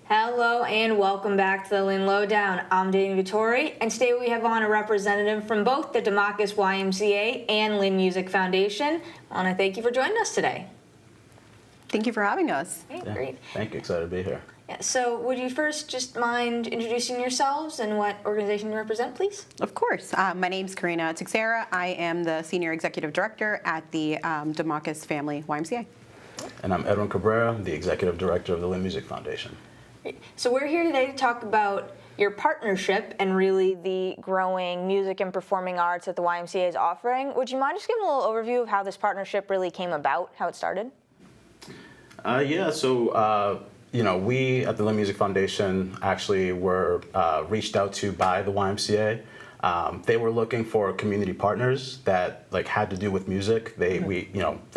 Hello and welcome back to the Lynn Lowdown. I'm Dani Vittori, and today we have on a representative from both the Demakes YMCA and Lynn Music Foundation. I want to thank you for joining us today. Thank you for having us. Okay, great. Thank you. Excited to be here. Yeah, so would you first just mind introducing yourselves and what organization you represent, please? Of course. My name's Karina Teixeria. I am the Senior Executive Director at the Demakes Family YMCA. And I'm Edwin Cabrera, the Executive Director of the Lynn Music Foundation. So we're here today to talk about your partnership and really the growing music and performing arts that the YMCA is offering. Would you mind just giving a little overview of how this partnership really came about, how it started? We at the Lynn Music Foundation actually were reached out to by the YMCA. They were looking for community partners that had to do with music. They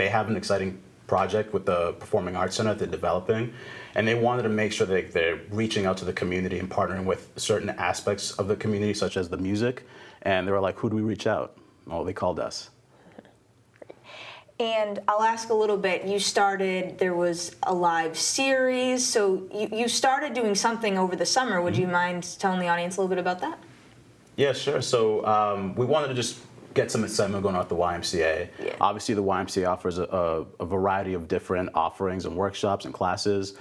have an exciting project with the Performing Arts Center they're developing, and they wanted to make sure that they're reaching out to the community and partnering with certain aspects of the community, such as the music. And they were like, "Who do we reach out?" Well, they called us. And I'll ask a little bit, there was a live series, so you started doing something over the summer. Would you mind telling the audience a little bit about that? Yeah, sure. So we wanted to just get some excitement going on at the YMCA. Yeah. Obviously, the YMCA offers a variety of different offerings and workshops and classes.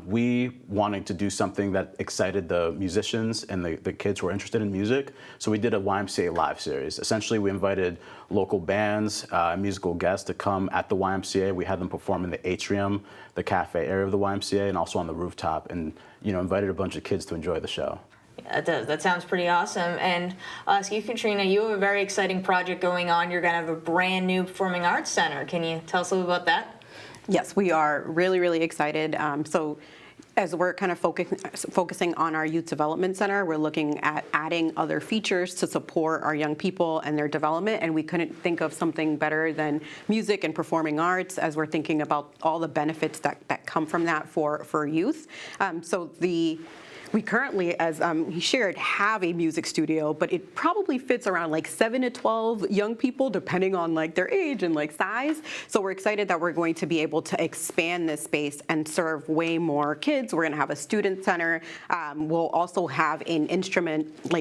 We wanted to do something that excited the musicians and the kids who are interested in music. So we did a YMCA live series. Essentially, we invited local bands, musical guests to come at the YMCA. We had them perform in the atrium, the cafe area of the YMCA, and also on the rooftop, and invited a bunch of kids to enjoy the show. Yeah, it does. That sounds pretty awesome. And I'll ask you, Katrina, you have a very exciting project going on. You're going to have a brand new performing arts center. Can you tell us a little about that? Yes, we are really, really excited. So as we're kind of focusing on our Youth Development Center, we're looking at adding other features to support our young people and their development, and we couldn't think of something better than music and performing arts as we're thinking about all the benefits that come from that for youth. We currently, as he shared, have a music studio, but it probably fits around 7 to 12 young people, depending on their age and size. So we're excited that we're going to be able to expand this space and serve way more kids. We're going to have a student center. We'll also have an instrument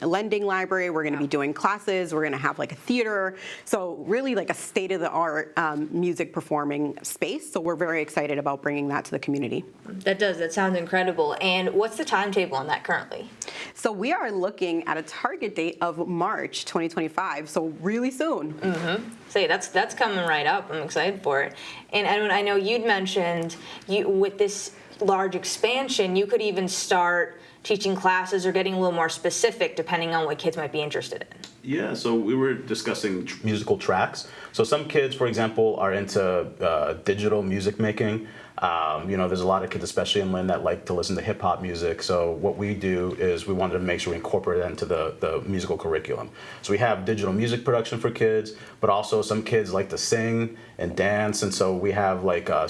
lending library. We're going to be doing classes. We're going to have a theater. So really a state-of-the-art music performing space. So we're very excited about bringing that to the community. That sounds incredible. And what's the timetable on that currently? So we are looking at a target date of March 2025, so really soon. Mm-hmm. So that's coming right up. I'm excited for it. And Edwin, I know you'd mentioned with this large expansion, you could even start teaching classes or getting a little more specific depending on what kids might be interested in. Yeah, so we were discussing musical tracks. So some kids, for example, are into digital music making. There's a lot of kids, especially in Lynn, that like to listen to hip hop music. So what we do is we wanted to make sure we incorporate that into the musical curriculum. So we have digital music production for kids, but also some kids like to sing and dance. And so we have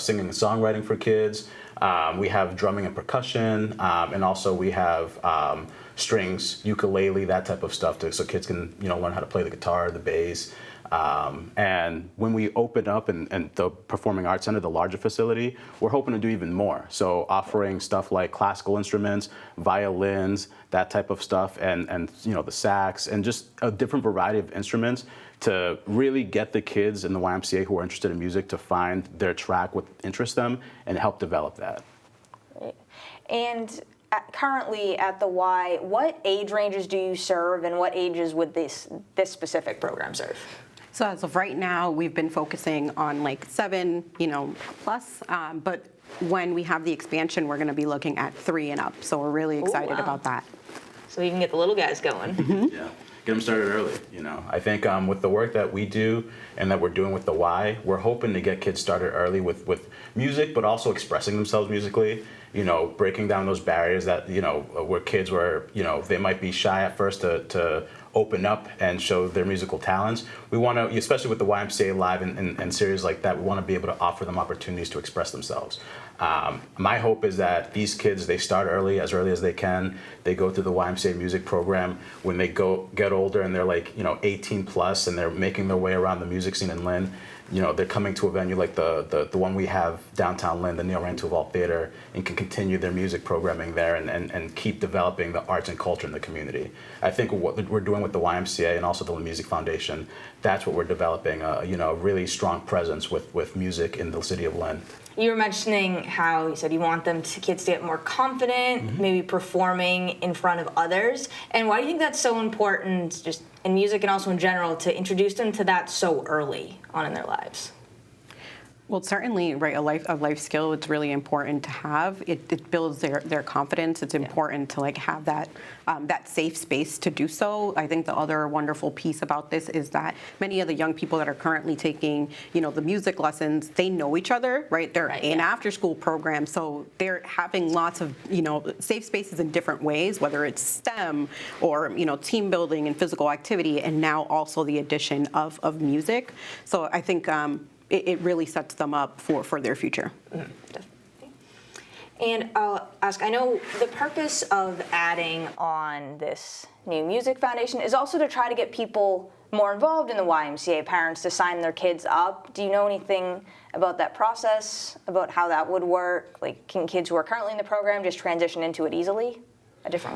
singing and songwriting for kids. We have drumming and percussion, and also we have strings, ukulele, that type of stuff, so kids can learn how to play the guitar, the bass. And when we open up in the Performing Arts Center, the larger facility, we're hoping to do even more. So offering stuff like classical instruments, violins, that type of stuff, and the sax, and just a different variety of instruments to really get the kids in the YMCA who are interested in music to find their track, what interests them, and help develop that. Great. And currently at the Y, what age ranges do you serve, and what ages would this specific program serve? So as of right now, we've been focusing on 7, plus, but when we have the expansion, we're going to be looking at 3 and up. So we're really excited about that. So you can get the little guys going. Mm-hmm. Yeah. Get them started early. I think with the work that we do and that we're doing with the Y, we're hoping to get kids started early with music, but also expressing themselves musically. Breaking down those barriers that where kids were they might be shy at first to open up and show their musical talents. We want to, especially with the YMCA Live and series like that, we want to be able to offer them opportunities to express themselves. My hope is that these kids, they start as early as they can. They go through the YMCA music program. When they get older and they're like, 18 plus and they're making their way around the music scene in Lynn, they're coming to a venue like the one we have downtown Lynn, the Neil Rand Tuval Theater, and can continue their music programming there and keep developing the arts and culture in the community. I think what we're doing with the YMCA and also the Lynn Music Foundation, that's what we're developing, a really strong presence with music in the city of Lynn. You were mentioning how you said you want kids to get more confident, maybe performing in front of others. And why do you think that's so important, just in music and also in general, to introduce them to that so early on in their lives? Well, certainly, right, a life skill, it's really important to have. It builds their confidence. It's important to have that safe space to do so. I think the other wonderful piece about this is that many of the young people that are currently taking, the music lessons, they know each other, right? They're in after-school programs, so they're having lots of, safe spaces in different ways, whether it's STEM or, team building and physical activity, and now also the addition of music. So I think it really sets them up for their future. Definitely. And I'll ask, I know the purpose of adding on this new music foundation is also to try to get people more involved in the YMCA, parents to sign their kids up. Do you know anything about that process, about how that would work? Can kids who are currently in the program just transition into it easily? A different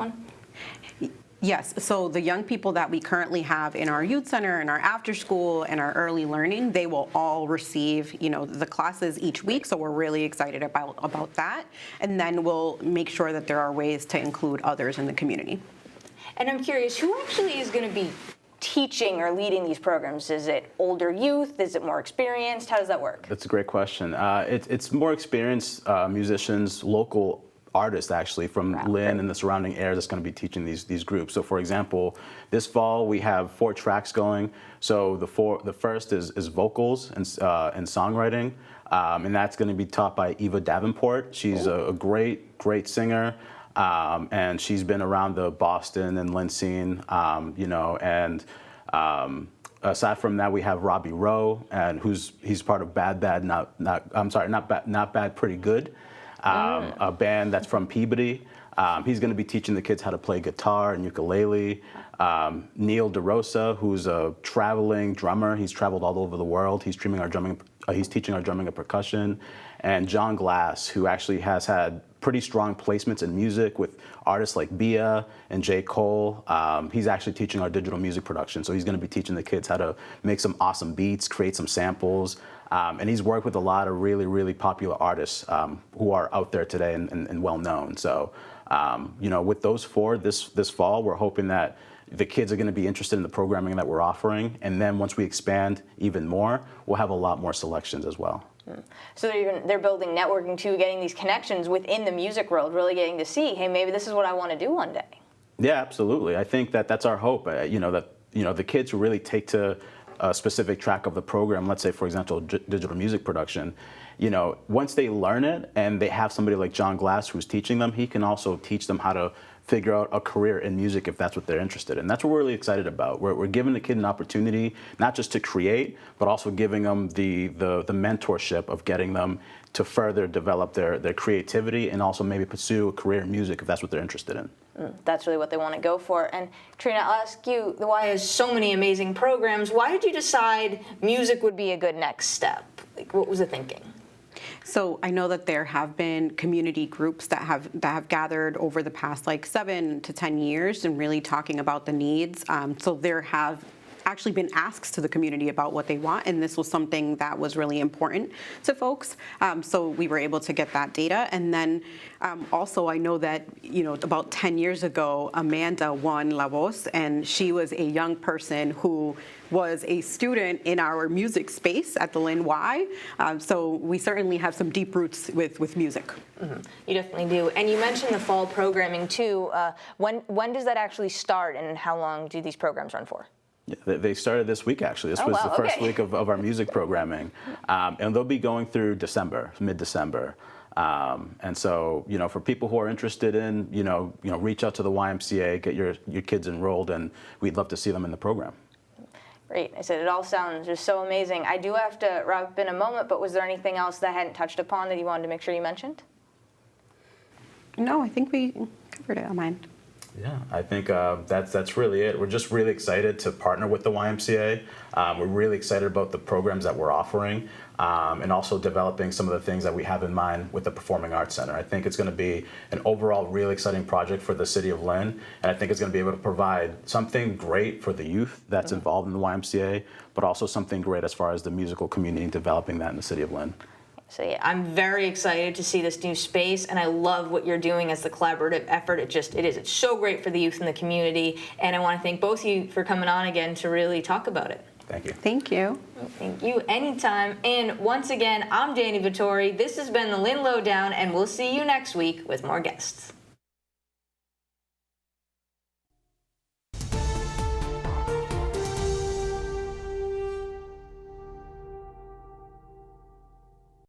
one? Yes, so the young people that we currently have in our youth center and our after school and our early learning, they will all receive, the classes each week, so we're really excited about that. And then we'll make sure that there are ways to include others in the community. And I'm curious, who actually is going to be teaching or leading these programs? Is it older youth? Is it more experienced? How does that work? That's a great question. It's more experienced musicians, local artists actually from Lynn and the surrounding areas that's going to be teaching these groups. So for example, this fall we have 4 tracks going. So the first is vocals and songwriting, and that's going to be taught by Eva Davenport. She's a great singer, and she's been around the Boston and Lynn scene, and aside from that, we have Robbie Rowe, and he's part of Not Bad, Pretty Good. A band that's from Peabody. He's going to be teaching the kids how to play guitar and ukulele. Neil DeRosa, who's a traveling drummer. He's traveled all over the world. He's teaching our drumming and percussion. And John Glass, who actually has had pretty strong placements in music with artists like Bia and J. Cole. He's actually teaching our digital music production. So he's going to be teaching the kids how to make some awesome beats, create some samples. And he's worked with a lot of really, really popular artists who are out there today and well known. So, with those 4 this fall, we're hoping that the kids are going to be interested in the programming that we're offering. And then once we expand even more, we'll have a lot more selections as well. So they're building networking too, getting these connections within the music world, really getting to see, hey, maybe this is what I want to do one day. Yeah, absolutely. I think that's our hope. The kids who really take to a specific track of the program, let's say, for example, digital music production, once they learn it and they have somebody like John Glass who's teaching them, he can also teach them how to figure out a career in music if that's what they're interested in. That's what we're really excited about. We're giving the kid an opportunity, not just to create, but also giving them the mentorship of getting them to further develop their creativity and also maybe pursue a career in music if that's what they're interested in. That's really what they want to go for. And Karina, I'll ask you, the Y has so many amazing programs. Why did you decide music would be a good next step? What was the thinking? So I know that there have been community groups that have gathered over the past 7 to 10 years and really talking about the needs. So there have actually been asks to the community about what they want, and this was something that was really important to folks. So we were able to get that data. And then also I know that, about 10 years ago, Amanda won La Voz, and she was a young person who was a student in our music space at the Lynn Y. So we certainly have some deep roots with music. Mm-hmm. You definitely do. And you mentioned the fall programming too. When does that actually start, and how long do these programs run for? Yeah, they started this week, actually. This was the first week of our music programming. And they'll be going through December, mid-December. And so, for people who are interested in, reach out to the YMCA, get your kids enrolled, and we'd love to see them in the program. Great. I said it all sounds just so amazing. I do have to wrap up in a moment, but was there anything else that I hadn't touched upon that you wanted to make sure you mentioned? No, I think we covered it on mine. Yeah, I think that's really it. We're just really excited to partner with the YMCA. We're really excited about the programs that we're offering, and also developing some of the things that we have in mind with the Performing Arts Center. I think it's going to be an overall really exciting project for the city of Lynn, and I think it's going to be able to provide something great for the youth that's involved in the YMCA, but also something great as far as the musical community and developing that in the city of Lynn. So yeah, I'm very excited to see this new space, and I love what you're doing as the collaborative effort. It's so great for the youth in the community, and I want to thank both of you for coming on again to really talk about it. Thank you. Thank you. Thank you, anytime. And once again, I'm Dani Vittori. This has been the Lynn Lowdown, and we'll see you next week with more guests.